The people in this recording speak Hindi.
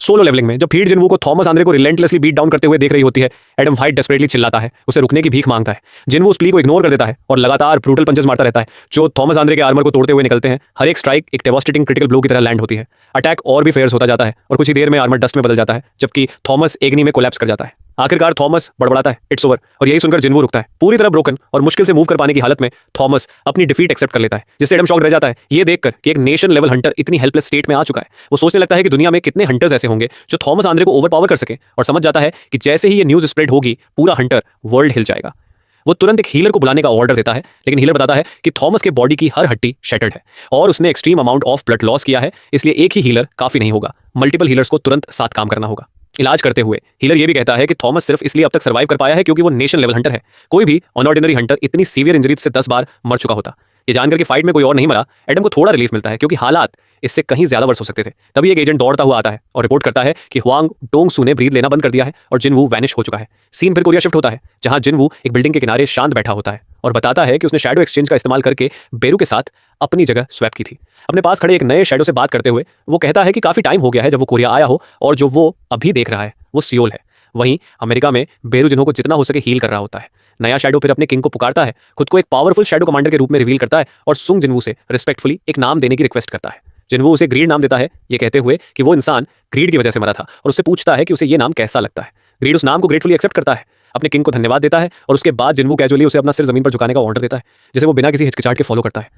सोलो लेवलिंग में जब फीड जिनवू को थॉमस आंद्रे को रिलेंटलेसली बीट डाउन करते हुए देख रही होती है, एडम वाइट डेस्परेटली चिल्लाता है, उसे रुकने की भीख मांगता है। जिनवू उस प्ली को इग्नोर कर देता है और लगातार ब्रूटल पंचेस मारता रहता है जो थॉमस आंद्रे के आर्मर को तोड़ते हुए निकलते हैं। हर एक स्ट्राइक एक डेवास्टेटिंग क्रिटिकल ब्लो की तरह लैंड होती है। अटैक और भी फेयर्स होता जाता है और कुछ ही देर में आर्मर डस्ट में बदल जाता है, जबकि थॉमस एग्नी में कोलैप्स कर जाता है। आखिरकार थॉमस बड़बड़ाता है, इट्स ओवर, और यही सुनकर जिनवू रुकता है। पूरी तरह ब्रोकन और मुश्किल से मूव कर पाने की हालत में थॉमस अपनी डिफीट एक्सेप्ट कर लेता है, जिससे एडम शॉक रह जाता है ये देखकर कि एक नेशन लेवल हंटर इतनी हेल्पलेस स्टेट में आ चुका है। वो सोचने लगता है कि दुनिया में कितने हंटर्स ऐसे होंगे जो थॉमस आंद्रे को ओवरपावर कर सके, और समझ जाता है कि जैसे ही ये न्यूज स्प्रेड होगी पूरा हंटर वर्ल्ड हिल जाएगा। वो तुरंत एक हीलर को बुलाने का ऑर्डर देता है, लेकिन हीलर बताता है कि थॉमस के बॉडी की हर हड्डी शैटर्ड है और उसने extreme amount of blood loss किया है, इसलिए एक ही हीलर काफी नहीं होगा, मल्टीपल हीलर्स को तुरंत साथ काम करना होगा। इलाज करते हुए हीलर ये भी कहता है कि थॉमस सिर्फ इसलिए अब तक सर्वाइव कर पाया है क्योंकि वो नेशन लेवल हंटर है। कोई भी अनऑर्डिनरी हंटर इतनी सीवियर इंजरीज से 10 बार मर चुका होता। ये जानकर कि फाइट में कोई और नहीं मरा, एडम को थोड़ा रिलीफ मिलता है क्योंकि हालात इससे कहीं ज्यादा वर्ष हो सकते थे। तभी एक एजेंट दौड़ता हुआ आता है और रिपोर्ट करता है कि हुआंग डोंगसू ने ब्रीथ लेना बंद कर दिया है और जिनवू वैनिश हो चुका है। सीन फिर कोरिया शिफ्ट होता है, जहां जिनवू एक बिल्डिंग के किनारे शांत बैठा होता है और बताता है कि उसने शैडो एक्सचेंज का इस्तेमाल करके बेरू के साथ अपनी जगह स्वैप की थी। अपने पास खड़े एक नए शैडो से बात करते हुए वो कहता है कि काफी टाइम हो गया है जब वो कोरिया आया हो, और जो वो अभी देख रहा है वो सियोल है। वहीं अमेरिका में बेरू जिन्हों को जितना हो सके हील कर रहा होता है। नया शैडो फिर अपने किंग को पुकारता है, खुद को एक पावरफुल शैडो कमांडर के रूप में रिवील करता है और सुंग जिनवू से रिस्पेक्टफुली एक नाम देने की रिक्वेस्ट करता है। जिनवू उसे ग्रीड नाम देता है, ये कहते हुए कि वो इंसान ग्रीड की वजह से मरा था, और उससे पूछता है कि उसे ये नाम कैसा लगता है। ग्रीड उस नाम को ग्रेटफुली एक्सेप्ट करता है, अपने किंग को धन्यवाद देता है और उसके बाद जिनवू कैजुअली उसे अपना सिर जमीन पर झुकाने का ऑर्डर देता है, जिसे वो बिना किसी हिचकिचाहट के फॉलो करता है।